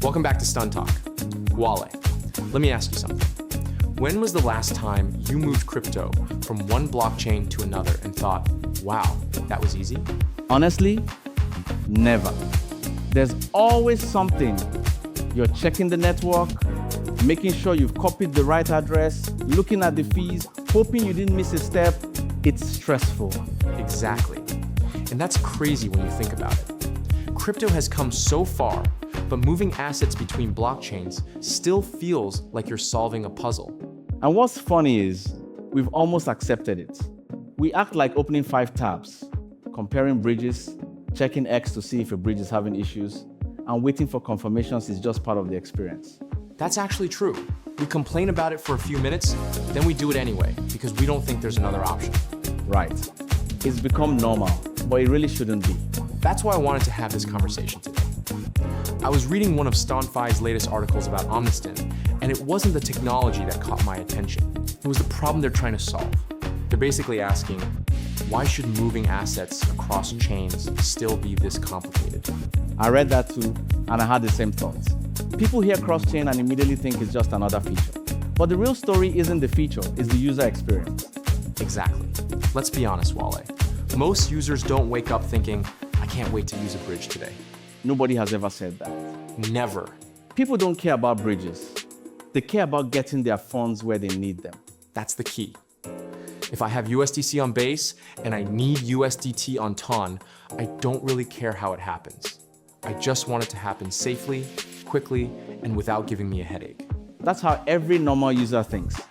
Welcome back to STON Talk. Wale, let me ask you something. When was the last time you moved crypto from one blockchain to another and thought, wow, that was easy? Honestly, never. There's always something. You're checking the network, making sure you've copied the right address, looking at the fees, hoping you didn't miss a step. It's stressful. Exactly. And that's crazy when you think about it. Crypto has come so far, but moving assets between blockchains still feels like you're solving a puzzle. And what's funny is, we've almost accepted it. We act like opening 5 tabs, comparing bridges, checking X to see if a bridge is having issues, and waiting for confirmations is just part of the experience. That's actually true. We complain about it for a few minutes, then we do it anyway, because we don't think there's another option. Right. It's become normal, but it really shouldn't be. That's why I wanted to have this conversation today. I was reading one of STON.fi's latest articles about Omniston, and it wasn't the technology that caught my attention. It was the problem they're trying to solve. They're basically asking, why should moving assets across chains still be this complicated? I read that too, and I had the same thoughts. People hear cross-chain and immediately think it's just another feature. But the real story isn't the feature, it's the user experience. Exactly. Let's be honest, Wale. Most users don't wake up thinking, I can't wait to use a bridge today. Nobody has ever said that. Never. People don't care about bridges. They care about getting their funds where they need them. That's the key. If I have USDC on base and I need USDT on TON, I don't really care how it happens. I just want it to happen safely, quickly, and without giving me a headache. That's how every normal user thinks.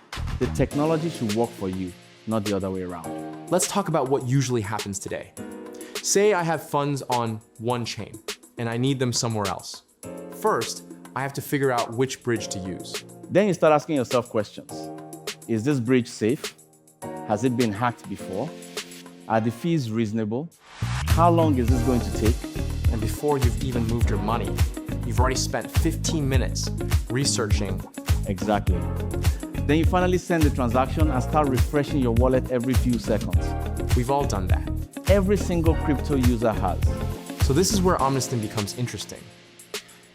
The technology should work for you, not the other way around. Let's talk about what usually happens today. Say I have funds on one chain and I need them somewhere else. First, I have to figure out which bridge to use. Then you start asking yourself questions. Is this bridge safe? Has it been hacked before? Are the fees reasonable? How long is this going to take? And before you've even moved your money, you've already spent 15 minutes researching. Exactly. Then you finally send the transaction and start refreshing your wallet every few seconds. We've all done that. Every single crypto user has. So this is where Omniston becomes interesting.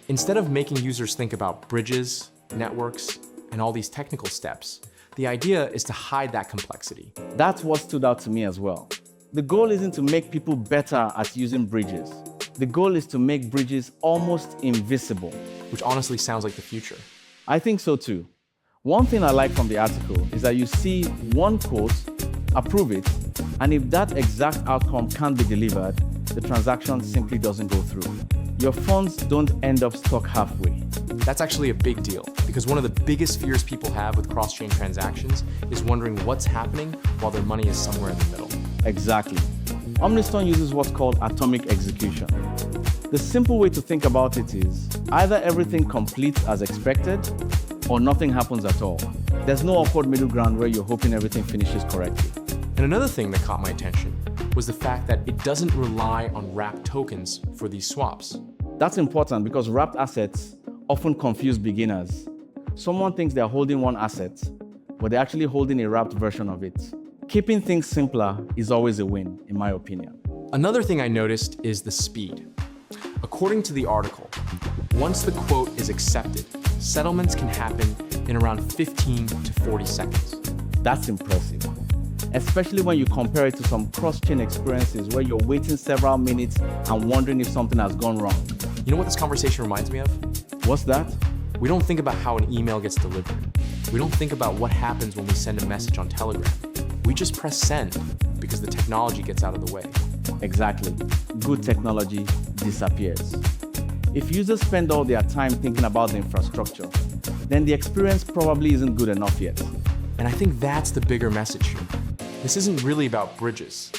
Instead of making users think about bridges, networks, and all these technical steps, the idea is to hide that complexity. That's what stood out to me as well. The goal isn't to make people better at using bridges. The goal is to make bridges almost invisible. Which honestly sounds like the future. I think so too. One thing I like from the article is that you see one quote, approve it, and if that exact outcome can't be delivered, the transaction simply doesn't go through. Your funds don't end up stuck halfway. That's actually a big deal, because one of the biggest fears people have with cross-chain transactions is wondering what's happening while their money is somewhere in the middle. Exactly. Omniston uses what's called atomic execution. The simple way to think about it is either everything completes as expected or nothing happens at all. There's no awkward middle ground where you're hoping everything finishes correctly. And another thing that caught my attention was the fact that it doesn't rely on wrapped tokens for these swaps. That's important because wrapped assets often confuse beginners. Someone thinks they're holding one asset, but they're actually holding a wrapped version of it. Keeping things simpler is always a win, in my opinion. Another thing I noticed is the speed. According to the article, once the quote is accepted, settlements can happen in around 15 to 40 seconds. That's impressive, especially when you compare it to some cross-chain experiences where you're waiting several minutes and wondering if something has gone wrong. You know what this conversation reminds me of? What's that? We don't think about how an email gets delivered. We don't think about what happens when we send a message on Telegram. We just press send because the technology gets out of the way. Exactly. Good technology disappears. If users spend all their time thinking about the infrastructure, then the experience probably isn't good enough yet. And I think that's the bigger message here. This isn't really about bridges.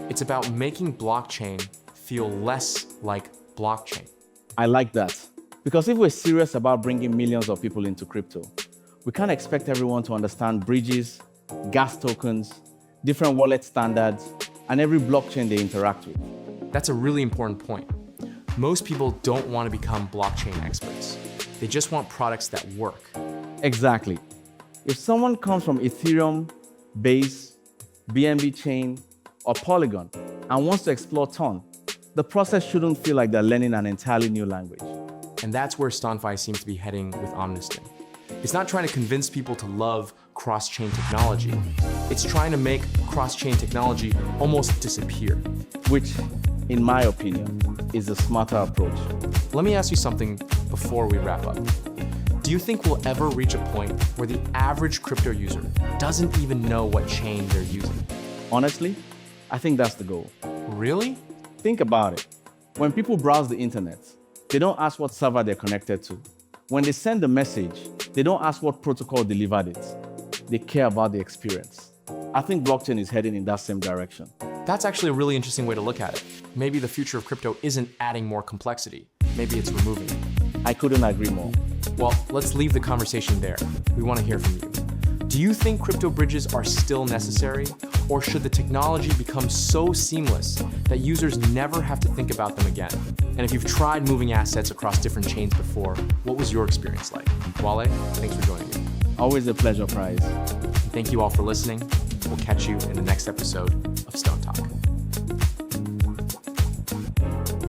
It's about making blockchain feel less like blockchain. I like that. Because if we're serious about bringing millions of people into crypto, we can't expect everyone to understand bridges, gas tokens, different wallet standards, and every blockchain they interact with. That's a really important point. Most people don't want to become blockchain experts. They just want products that work. Exactly. If someone comes from Ethereum, Base, BNB Chain, or Polygon and wants to explore TON, the process shouldn't feel like they're learning an entirely new language. And that's where STON.fi seems to be heading with Omniston. It's not trying to convince people to love cross-chain technology. It's trying to make cross-chain technology almost disappear. Which, in my opinion, is a smarter approach. Let me ask you something before we wrap up. Do you think we'll ever reach a point where the average crypto user doesn't even know what chain they're using? Honestly, I think that's the goal. Really? Think about it. When people browse the internet, they don't ask what server they're connected to. When they send a message, they don't ask what protocol delivered it. They care about the experience. I think blockchain is heading in that same direction. That's actually a really interesting way to look at it. Maybe the future of crypto isn't adding more complexity. Maybe it's removing it. I couldn't agree more. Well, let's leave the conversation there. We want to hear from you. Do you think crypto bridges are still necessary? Or should the technology become so seamless that users never have to think about them again? And if you've tried moving assets across different chains before, what was your experience like? Wale, thanks for joining me. Always a pleasure, Praiz. Thank you all for listening. We'll catch you in the next episode of STON Talk.